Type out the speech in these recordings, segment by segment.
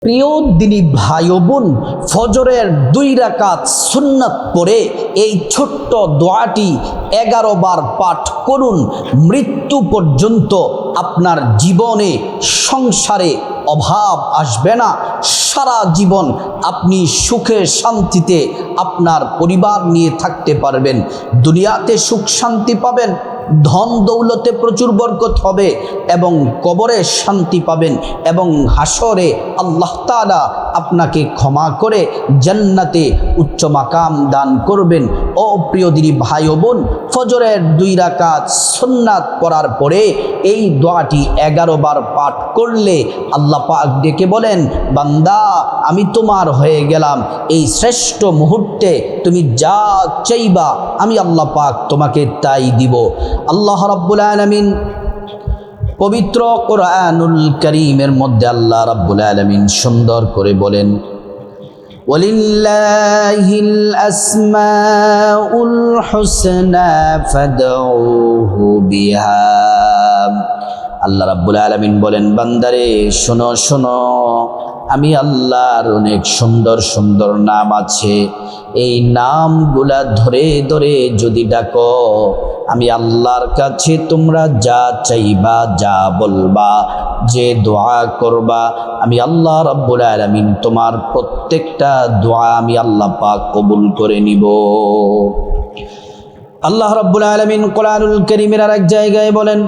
প্রিয় দিনী ভাই ও বোন, ফজরের 2 রাকাত সুন্নাত পড়ে এই ছোট্ট দোয়াটি 11 বার পাঠ করুন। মৃত্যু পর্যন্ত আপনার জীবনে সংসারে অভাব আসবে না। সারা জীবন আপনি সুখে শান্তিতে আপনার পরিবার নিয়ে থাকতে পারবেন। দুনিয়াতে সুখ শান্তি পাবেন, ধন দৌলতে প্রচুর বরকত হবে এবং কবরে শান্তি পাবেন এবং হাসরে আল্লাহ তাআলা আপনাকে ক্ষমা করে জান্নাতে উচ্চ মাকাম দান করবেন। ও প্রিয় দিনী ভাই ও বোন, ফজরের 2 রাকাত সুন্নাত পড়ার পরে এই দোয়াটি 11 বার পাঠ করলে আল্লাহ পাক ডেকে বলেন, বান্দা আমি তোমার হয়ে গেলাম। এই শ্রেষ্ঠ মুহূর্তে তুমি যা চাইবা আমি আল্লাহ পাক তোমাকে তাই দিব। আল্লাহ রাব্বুল আলামিন পবিত্র কোরআনুল কারীমের মধ্যে আল্লাহ রাব্বুল আলামিন সুন্দর করে বলেন, ওয়ালিল্লাহিল আসমাউল হুসনা ফাদউহু বিহা। আল্লাহ রাব্বুল আলামিন বলেন, বান্দারে শোনো শোনো, আমি আল্লাহর অনেক সুন্দর সুন্দর নাম আছে। এই নামগুলা ধরে ধরে যদি ডাকো, আমি আল্লাহর কাছে তোমরা যা চাইবা, যা বলবা, যে দোয়া করবা, আমি আল্লাহ রাব্বুল আলামিন তোমার প্রত্যেকটা দোয়া আমি আল্লাহ পাক কবুল করে নিব। আল্লাহ রাব্বুল আলামিন কোরআনুল কারীমের আরেক জায়গায় বলেন,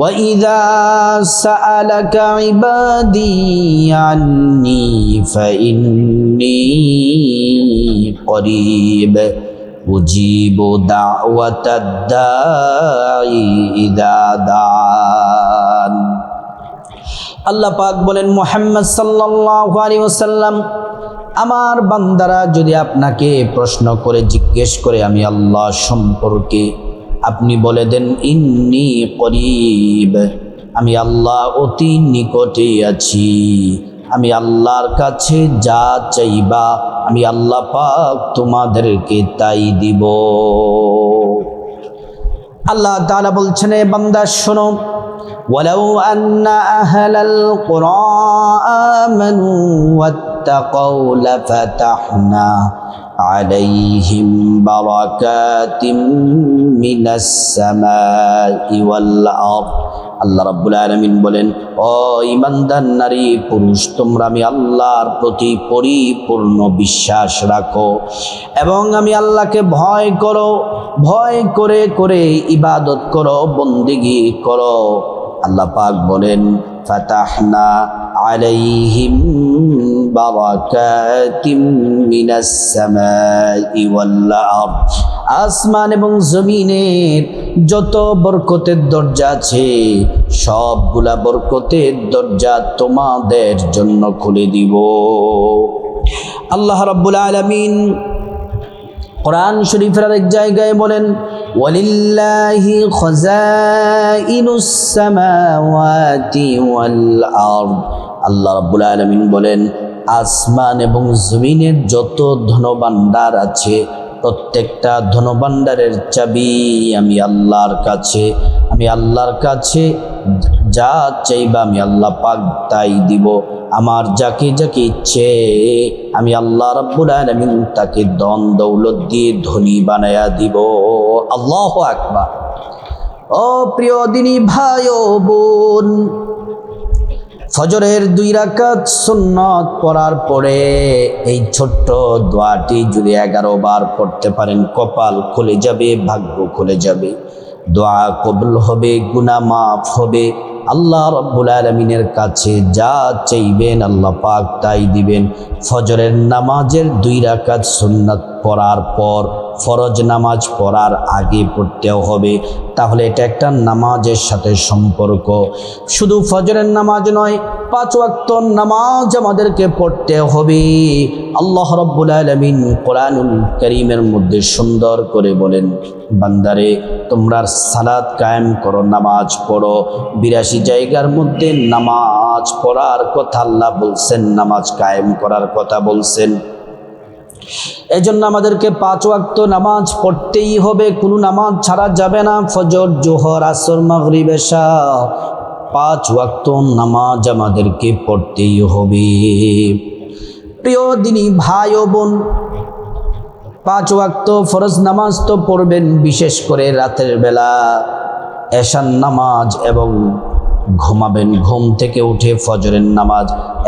وَإِذَا سَأَلَكَ عِبَادِي عَنِّي فَإِنِّي قَرِيبٌ أُجِيبُ دَعْوَةَ الدَّاعِ إِذَا دَعَانِ। আল্লাহ পাক বলেন, মুহাম্মদ সাল্লাল্লাহু আলাইহি ওয়াসাল্লাম, আমার বান্দারা যদি আপনাকে প্রশ্ন করে জিজ্ঞেস করে আমি আল্লাহ সম্পর্কে, আপনি বলে দেন ইন্নী করিব, আমি আল্লাহ অতি নিকটে আছি। আমি আল্লাহর কাছে যা চাইবা আমি আল্লাহ পাক তোমাদেরকে তাই দিব। আল্লাহ তাআলা বলছেন, এ বান্দা শোনো, ওয়ালাউ আন্না আহলাল কুরা আমানু ওয়াত্তাকাউ লাফাতাহনা আলাইহিম বারাকাতিম মিনাস সামাই ওয়াল আরদ। আল্লাহ রাব্বুল আলামিন বলেন, ও ঈমানদার নারী পুরুষ, তোমরা আমি আল্লাহর প্রতি পরিপূর্ণ বিশ্বাস রাখো এবং আমি আল্লাহকে ভয় করো, ভয় করে করে ইবাদত করো, বন্দেগী করো। আল্লাহ পাক বলেন, ফাতাহনা আলাইহিম বারাকাতিম মিনাস সামাই ওয়াল আরদ। আসমান এবং জমিনের যত বরকতের দরজা আছে সবগুলা বরকতের দরজা তোমাদের জন্য খুলে দিব। আল্লাহ রাব্বুল আলামিন কোরআন শরীফের এক জায়গায় বলেন, ওয়ালিল্লাহি খাযাইনুস সামাওয়াতি ওয়াল আরদ। আল্লাহ রাব্বুল আলামিন বলেন, আসমান এবং জমিনের যত ধনভাণ্ডার আছে প্রত্যেকটা ধনভাণ্ডারের চাবি আমি আল্লাহর কাছে। আমি আল্লাহর কাছে যা চাইবা আমি আল্লাহ পাক তাই দিব। আমার যাকে যাকে ইচ্ছে আমি আল্লাহ রাব্বুল আলামিন তাকে ধন দৌলত দিয়ে ধনী বানায়া দিব। আল্লাহু আকবার। ও প্রিয় দিনী ভাই ও বোন, ফজরের 2 রাকাত সুন্নাত পড়ার পরে এই ছোট্ট দোয়াটি যদি 11 বার পড়তে পারেন, কপাল খুলে যাবে, ভাগ্য খুলে যাবে, দোয়া কবুল হবে, গুনাহ মাফ হবে। আল্লাহ রাব্বুল আলামিনের কাছে যা চাইবেন আল্লাহ পাক তাই দিবেন। ফজরের নামাজের 2 রাকাত সুন্নাত পড়ার পর ফরজ নামাজ পড়ার আগে পড়তেও হবে, তাহলে এটা একটা নামাজের সাথে সম্পর্ক। শুধু ফজরের নামাজ নয়, 5 ওয়াক্ত নামাজ আমাদেরকে পড়তে হবে। আল্লাহ রাব্বুল আলামিন কোরআনুল কারীমের মধ্যে সুন্দর করে বলেন, বান্দারে তোমরা সালাত কায়েম করো, নামাজ পড়ো। 82 জায়গার মধ্যে নামাজ পড়ার কথা আল্লাহ বলছেন, নামাজ কায়েম করার কথা বলছেন। এজন্য আমাদেরকে 5 ওয়াক্ত নামাজ পড়তেই হবে, কোনো নামাজ ছাড়া যাবে না। ফজর, জোহর, আসর, মাগরিব, এশা 5 ওয়াক্ত নামাজ আমাদেরকে পড়তেই হবে। প্রিয় দিনী ভাই ও বোন, 5 ওয়াক্ত ফরজ নামাজ তো পড়বেন, বিশেষ করে রাতের বেলা এশার নামাজ এবং ঘুমাবেন। ঘুম থেকে উঠে ফজরের নামাজ,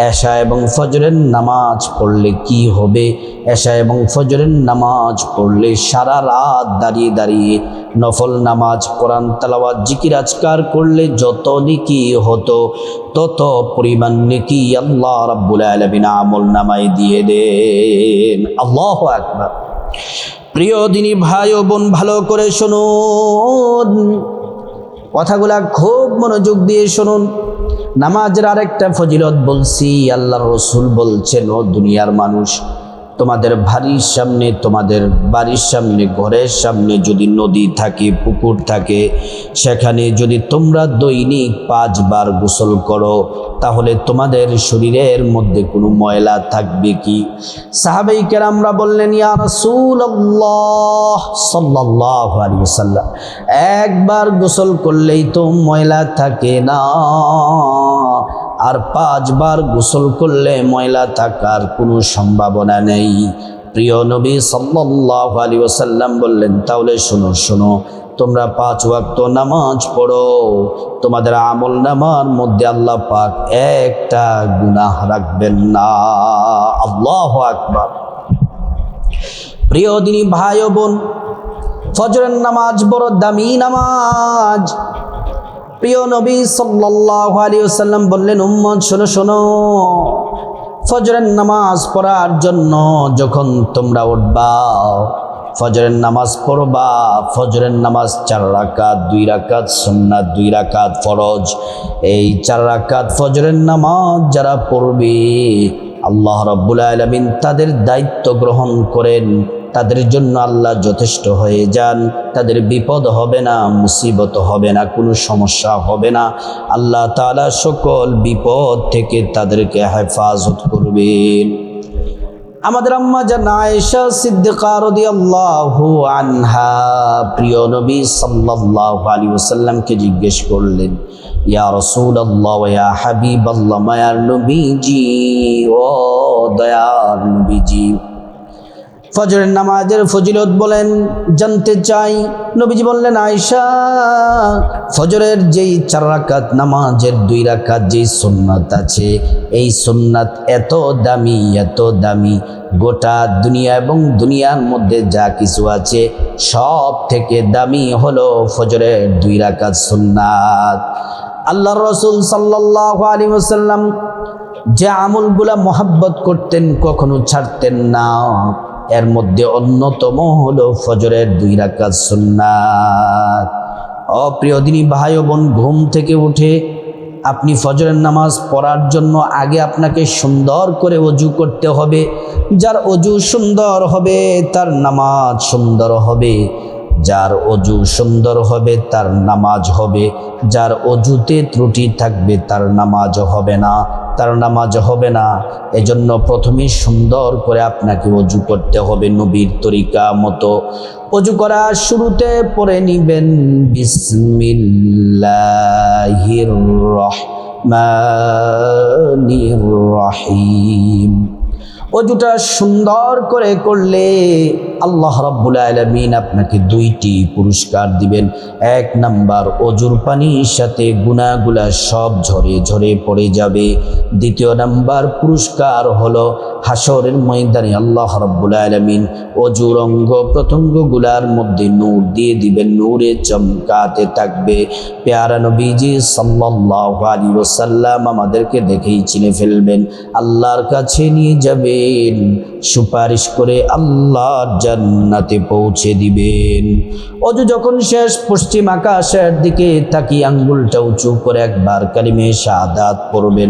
এশা এবং ফজরের নামাজ পড়লে কি হবে? এশা এবং ফজরের নামাজ পড়লে সারা রাত দাঁড়িয়ে দাঁড়িয়ে নফল নামাজ, কোরআন তেলাওয়াত, জিকির আজকার করলে যত নেকি হতো তত পরিমাণ নেকি আল্লাহ রাব্বুল আলামিন আমল নামায় দিয়ে দেন। আল্লাহু আকবার। প্রিয় দিনী ভাই ও বোন, ভালো করে শুনুন, কথাগুলা খুব মনোযোগ দিয়ে শুনুন। নামাজের আরেকটা ফজিলত বলছি, আল্লাহর রাসূল বলছেন, ও দুনিয়ার মানুষ, তোমাদের বাড়ির সামনে, তোমাদের বাড়ির সামনে, ঘরের সামনে যদি নদী থাকে, পুকুর থাকে, সেখানে যদি তোমরা দৈনিক 5 বার গোসল করো, তাহলে তোমাদের শরীরের মধ্যে কোনো ময়লা থাকবে কি? সাহাবায়ে কেরামরা বললেন, ইয়া রাসূলুল্লাহ সাল্লাল্লাহু আলাইহি ওয়াসাল্লাম, একবার গোসল করলেই তো ময়লা থাকে না, আর 5 বার গোসল করলে ময়লা থাকার কোনো সম্ভাবনা নেই। প্রিয় নবী সাল্লাল্লাহু আলাইহি ওয়াসাল্লাম বললেন, তাহলে শোনো, তোমরা 5 ওয়াক্ত নামাজ পড়ো, তোমাদের আমল নামার মধ্যে আল্লাহ পাক একটা গুনাহ রাখবেন না। আল্লাহু আকবার। প্রিয় দিনী ভাই ও বোন, ফজরের নামাজ বড় দামি নামাজ। প্রিয় নবী সাল্লাল্লাহু আলাইহি ওয়াসাল্লাম বললেন, উম্মত শোনো, ফজরের নামাজ পড়ার জন্য যখন তোমরা উঠবা, ফজরের নামাজ পড়বা, ফজরের নামাজ 4 রাকাত, 2 রাকাত সুন্নাত, 2 রাকাত ফরজ। এই 4 রাকাত ফজরের নামাজ যারা পড়বে, আল্লাহ রাব্বুল আলামিন তাদের দায়িত্ব গ্রহণ করেন, তাদের জন্য আল্লাহ যথেষ্ট হয়ে যান, তাদের বিপদ হবে না, মুসিবত হবে না, কোনো সমস্যা হবে না। আল্লাহ তাআলা সকল বিপদ থেকে তাদেরকে হেফাজত করবেন। আমাদের আম্মা জান আয়েশা সিদ্দিকা রাদিয়াল্লাহু আনহা প্রিয় নবী সাল্লাল্লাহু আলাইহি ওয়াসাল্লামকে জিজ্ঞেস করলেন, ইয়া রাসূলুল্লাহ ওয়া ইয়া হাবিবাল্লাহ, মায়ার নবীজি, ও দয়ার নবীজি, ফজরের নামাজের ফজিলত বলেন, জানতে চাই। নবীজি বললেন, আয়েশা, ফজরের যেই 4 রাকাত নামাজের 2 রাকাত যেই সুন্নাত আছে, এই সুন্নাত এত দামি, গোটা দুনিয়া এবং দুনিয়ার মধ্যে যা কিছু আছে সব থেকে দামি হলো ফজরের 2 রাকাত সুন্নাত। আল্লাহর রাসূল সাল্লাল্লাহু আলাইহি ওয়াসাল্লাম যে আমলগুলা মহব্বত করতেন, কখনো ছাড়তেন না, এর মধ্যে অন্যতম হলো ফজরের 2 রাকাত সুন্নাত। প্রিয় দিনী ভাই ও বোন, ঘুম থেকে উঠে আপনি ফজরের নামাজ পড়ার জন্য আগে আপনাকে সুন্দর করে ওযু করতে হবে। যার ওযু সুন্দর হবে তার নামাজ সুন্দর হবে, যার ওযু সুন্দর হবে তার নামাজ হবে, যার ওযুতে ত্রুটি থাকবে তার নামাজ হবে না। এজন্য প্রথমে সুন্দর করে আপনাকে ওযু করতে হবে নবীর তরিকা মতো। ওযু করার শুরুতে পড়ে নিবেন বিসমিল্লাহির রহমানির রহিম। ওযুটা সুন্দর করে করলে আল্লাহ রাব্বুল আলামিন আপনাকে 2টি পুরস্কার দিবেন। 1 নাম্বার, ওযুর পানির সাথে গুনাহগুলা সব ঝরে পড়ে যাবে। 2 নাম্বার পুরস্কার হলো হাসরের ময়দানে আল্লাহ রাব্বুল আলামিন ওযুর অঙ্গ প্রত্যঙ্গগুলার মধ্যে নূর দিয়ে দিবেন, নূরে চমকাতে থাকবে। প্যারা নবীজি সাল্লাল্লাহু আলাইহি ওয়াসাল্লাম আমাদেরকে দেখেই চিনে ফেলবেন, আল্লাহর কাছে নিয়ে যাবে, সুপারিশ করে আল্লাহর জান্নাতে পৌঁছে দিবেন। ওযু যখন শেষ, পশ্চিম আকাশের দিকে তাকিয়ে আঙ্গুলটা উঁচু করে একবার কালিমে শাহাদাত পড়বেন,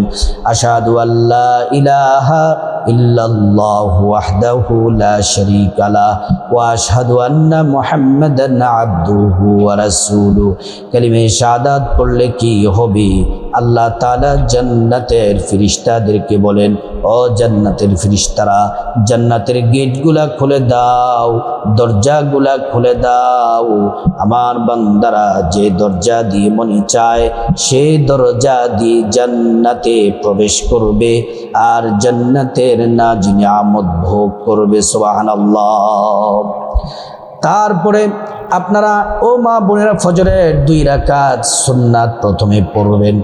আশহাদু আল্লা ইলাহা ইল্লাল্লাহু ওয়াহদাহু লা শারীকা লাহু ওয়া আশহাদু আন্না মুহাম্মাদান আবদুহু ওয়া রাসূলুহু। কালিমে শাহাদাত পড়লে কি হবে? আল্লাহ তাআলা জান্নাতের ফেরেশতাদেরকে বলেন, ও জান্নাতের ফেরেশতারা, জান্নাতের গেটগুলা খুলে দাও, দরজাগুলা খুলে দাও। আমার বান্দারা যে দরজা দিয়ে মনে চায় সেই দরজা দিয়ে জান্নাতে প্রবেশ করবে আর জান্নাতের নাজ নিয়ামত ভোগ করবে। সুবহানাল্লাহ। তারপরে আপনারা ও মা বোনেরা ফজরের 2 রাকাত সুন্নাত প্রথমে পড়বেন।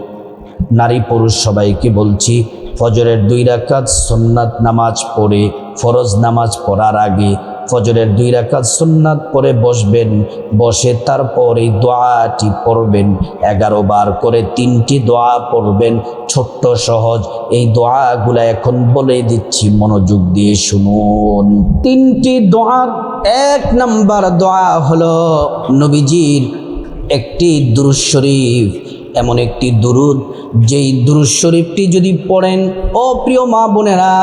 নারী পুরুষ সবাইকে বলছি, ফজরের 2 রাকাত সুন্নাত নামাজ পড়ে ফরজ নামাজ পড়ার আগে ফজরের 2 রাকাত সুন্নাত পড়ে বসবেন। বসে তারপর এই দোয়াটি পড়বেন 11 বার করে। 3টি দোয়া পড়বেন, ছোট্ট সহজ। এই দোয়াগুলো এখন বলে দিচ্ছি, মনোযোগ দিয়ে শুনুন। 3টি দোয়ার 1 নাম্বার দোয়া হলো নবীজির একটি দুরূদ শরীফ, এমন একটি দুরূদ যেই দুরূদ শরীফটি যদি পড়েন, ও প্রিয় মা বোনেরা,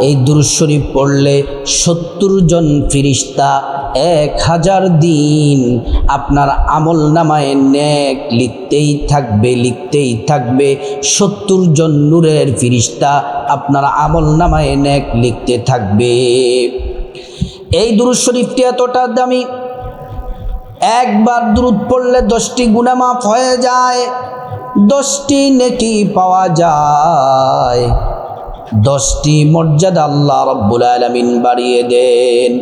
এই দুরূদ শরীফ পড়লে 70 জন ফেরেশতা 1000 দিন আপনার আমল নামায় নেক লিখতেই থাকবে। 70 জন নূরের ফেরেশতা আপনার আমল নামায় নেক লিখতে থাকবে। এই দুরূদ শরীফটি এতটা দামি, একবার দুরূদ পড়লে 10টি গুনাহ মাফ হয়ে যায়, 10টি নেকি পাওয়া যায়, 10টি মর্যাদা আল্লাহ রাব্বুল আলামিন বাড়িয়ে দেন।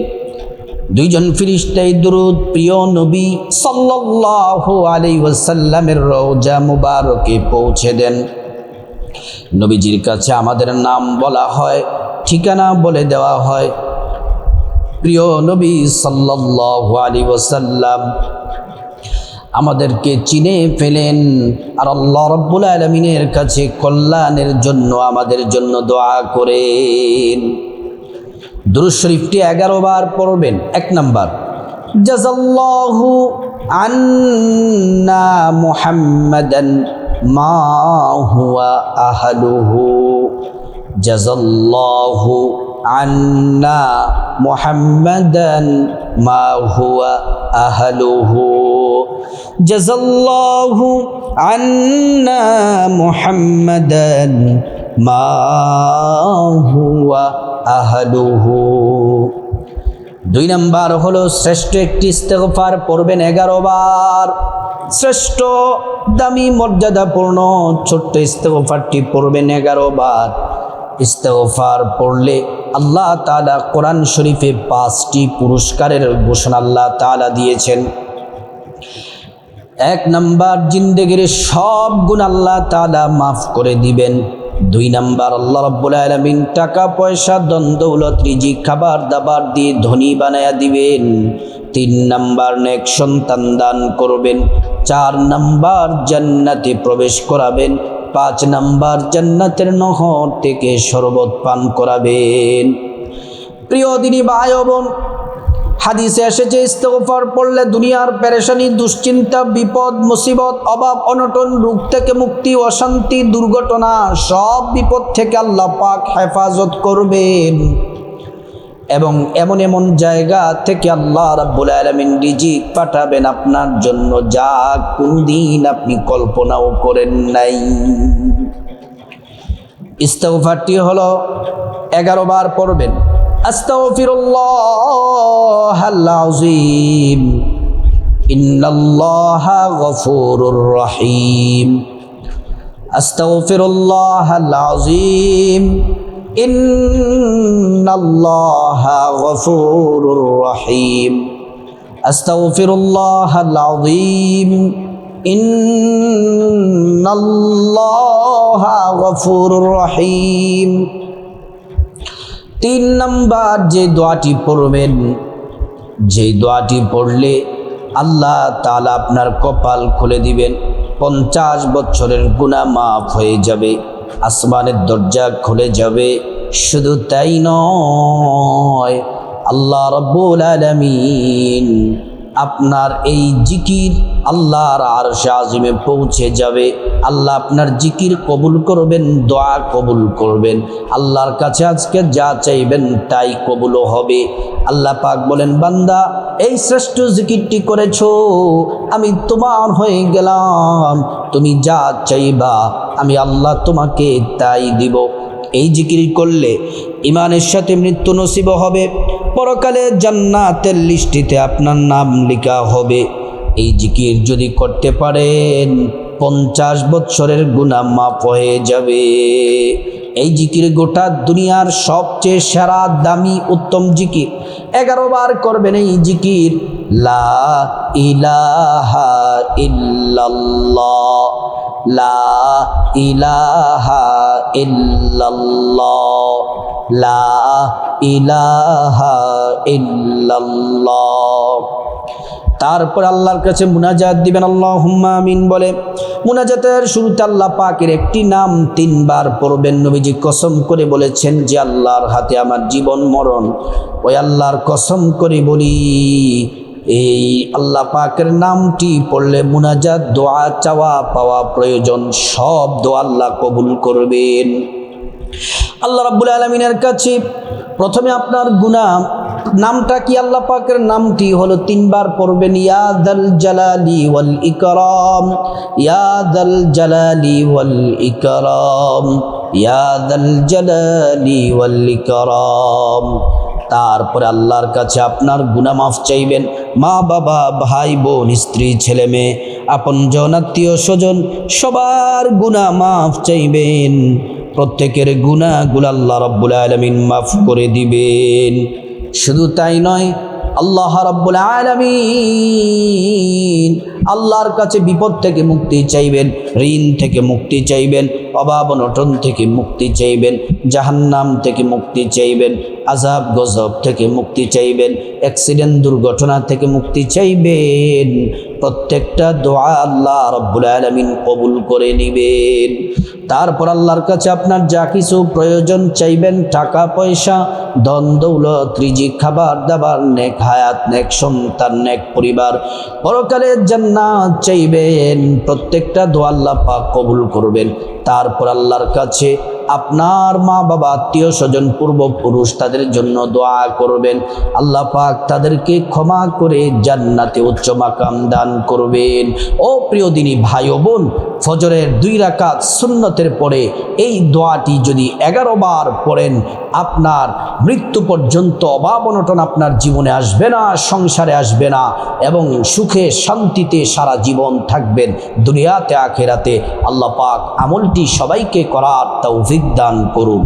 2 জন ফেরেশতা এই দুরূদ প্রিয় নবী সাল্লাল্লাহু আলাইহি ওয়াসাল্লামের রওজা মুবারকে পৌঁছে দেন। নবীজির কাছে আমাদের নাম বলা হয়, ঠিকানা বলে দেওয়া হয়। প্রিয় নবী সাল্লাল্লাহু আলাইহি ওয়াসাল্লাম আমাদেরকে চিনে ফেলেন আর আল্লাহ রাব্বুল আলামিনের কাছে কল্যাণের জন্য আমাদের জন্য দোয়া করেন। দুরূদ শরীফটি 11 বার পড়বেন। 1 নাম্বার, জাযাল্লাহু আন্না মুহাম্মাদান মা হুয়া আহলুহু, জাযাল্লাহু আন্না মুহাম্মাদান মা হুয়া আহলুহু, জাযাল্লাহু আন্না মুহাম্মাদান মা হুয়া আহলুহু। 2 নাম্বার হলো শ্রেষ্ঠ একটি ইস্তেগফার পড়বেন 11 বার। শ্রেষ্ঠ দামি মর্যাদাপূর্ণ ছোট্ট ইস্তেগফারটি পড়বেন 11 বার। ইস্তেগফার পড়লে আল্লাহ তাআলা কোরআন শরীফে 5টি পুরস্কারের ঘোষণা আল্লাহ তাআলা দিয়েছেন। 1 নাম্বার, জিন্দেগির সব গুনাহ আল্লাহ তাআলা মাফ করে দিবেন। 2 নাম্বার, আল্লাহ রাব্বুল আলামিন টাকা পয়সা ধন দৌলত রিজিক খাবার দাবার দিয়ে ধনী বানায়া দিবেন। 3 নাম্বার, নেক সন্তান দান করবেন। 4 নাম্বার, জান্নাতে প্রবেশ করাবেন। 5 নাম্বার, জান্নাতের নহর থেকে শরবত পান করাবেন। প্রিয় দিনী ভাই ও বোন, হাদিসে এসেছে ইস্তেগফার পড়লে দুনিয়ার পেরেশানি, দুশ্চিন্তা, বিপদ, মুসিবত, অভাব, অনটন, রোগ থেকে মুক্তি, অশান্তি, দুর্ঘটনা, সব বিপদ থেকে আল্লাহ পাক হেফাজত করবেন এবং এমন এমন জায়গা থেকে আল্লাহ রাব্বুল আলামিন রিজিক পাঠাবেন আপনার জন্য যা কোনদিন আপনি কল্পনাও করেন নাই। ইস্তেগফারটি হলো 11 বার পড়বেন। আস্তাগফিরুল্লাহাল আযীম, ইন্নাল্লাহা গফুরুর রহিম। আস্তাগফিরুল্লাহাল আযীম, ইন্নাল্লাহা গফুরুর রহিম। আস্তাগফিরুল্লাহাল আযীম, ইন্নাল্লাহা গফুরুর রহিম। 3 নাম্বার যে দোয়াটি পড়বেন, যে দোয়াটি পড়লে আল্লাহ তাআলা আপনার কপাল খুলে দিবেন, 50 বছরের গুনাহ মাফ হয়ে যাবে, আসমানের দরজা খুলে যাবে। শুধু তাই নয়, আল্লাহ রাব্বুল আলামিন আপনার এই জিকির আল্লাহর আরশে আজিমে পৌঁছে যাবে। আল্লাহ আপনার জিকির কবুল করবেন, দোয়া কবুল করবেন। আল্লাহর কাছে আজকে যা চাইবেন তাই কবুল হবে। আল্লাহ পাক বলেন, বান্দা এই শ্রেষ্ঠ জিকিরটি করেছো, আমি তোমার হয়ে গেলাম। তুমি যা চাইবা আমি আল্লাহ তোমাকে তাই দিব। এই জিকির করলে ইমানের সাথে মৃত্যু নসিব হবে, পরকালে জান্নাতের লিস্টিতে আপনার নাম লেখা হবে। এই জিকির যদি করতে পারেন 50 বছরের গুনাহ মাফ হয়ে যাবে। এই জিকির গোটা দুনিয়ার সবচেয়ে সেরা দামি উত্তম জিকির। 11 বার করবেন এই জিকির, লা ইলাহা ইল্লাল্লাহ, লা ইলাহা ইল্লাল্লাহ, লা ইলাহা ইল্লাল্লাহ। তারপর আল্লাহর কাছে মুনাজাত দিবেন, আল্লাহুম্মা আমিন বলে। মুনাজাতের শুরুতে আল্লাহ পাকের একটি নাম 3 বার পড়বেন। নবীজি কসম করে বলেছেন যে আল্লাহর হাতে আমার জীবন মরণ, ওই আল্লাহর কসম করে বলি, এই আল্লাহ পাকের নামটি পড়লে মুনাজাত, দোয়া, চাওয়া পাওয়া প্রয়োজন সব দোয়া আল্লাহ কবুল করবেন। আল্লাহ রাব্বুল আলামিনের কাছে প্রথমে আপনার গুনাহ নামটা কি, আল্লাহ পাকের নামটি হলো 3 বার পড়বেন, ইয়া যাল জালালি ওয়াল ইকরাম, ইয়া যাল জালালি ওয়াল ইকরাম, ইয়া যাল জালালি ওয়াল ইকরাম। তারপরে আল্লাহর কাছে আপনার গুনাহ মাফ চাইবেন। মা বাবা, ভাই বোন, স্ত্রী, ছেলে মেয়ে, আপনজন, আত্মীয় স্বজন সবার গুনাহ মাফ চাইবেন। প্রত্যেকের গুনাহগুলো আল্লাহ রাব্বুল আলামিন মাফ করে দিবেন। শুধু তাই নয়, আল্লাহ রাব্বুল আলামিন আল্লাহর কাছে বিপদ থেকে মুক্তি চাইবেন, ঋণ থেকে মুক্তি চাইবেন, অভাব অনটন থেকে মুক্তি চাইবেন, জাহান্নাম থেকে মুক্তি চাইবেন, আযাব গজব থেকে মুক্তি চাইবেন, অ্যাক্সিডেন্ট দুর্ঘটনা থেকে মুক্তি চাইবেন। প্রত্যেকটা দোয়া আল্লাহ রাব্বুল আলামিন কবুল করে নেবেন। তারপর আল্লাহর কাছে আপনার যা কিছু প্রয়োজন চাইবেন, টাকা পয়সা, ধন দৌলত, রিজিক, খাবার দাবার, নেক হায়াত, নেক সন্তান, নেক পরিবার, পরকালের জান্নাত চাইবেন। প্রত্যেকটা দোয়া আল্লাহ পাক কবুল করবেন। তারপর আল্লাহর কাছে আপনার মা বাবা, আত্মীয় স্বজন, পূর্বপুরুষ তাদের জন্য দোয়া করবেন। আল্লাহ পাক তাদেরকে ক্ষমা করে জান্নাতে উচ্চ মাকাম দান করবেন। ও প্রিয় দিনী ভাই ও বোন, ফজরের 2 রাকাত সুন্নতের পরে এই দোয়াটি যদি 11 বার পড়েন, আপনার মৃত্যু পর্যন্ত অভাব অনটন আপনার জীবনে আসবে না, সংসারে আসবে না, এবং সুখে শান্তিতে সারা জীবন থাকবেন দুনিয়াতে আখিরাতে। আল্লাহ পাক আমলটি সবাইকে করার তৌফিক দান করুন।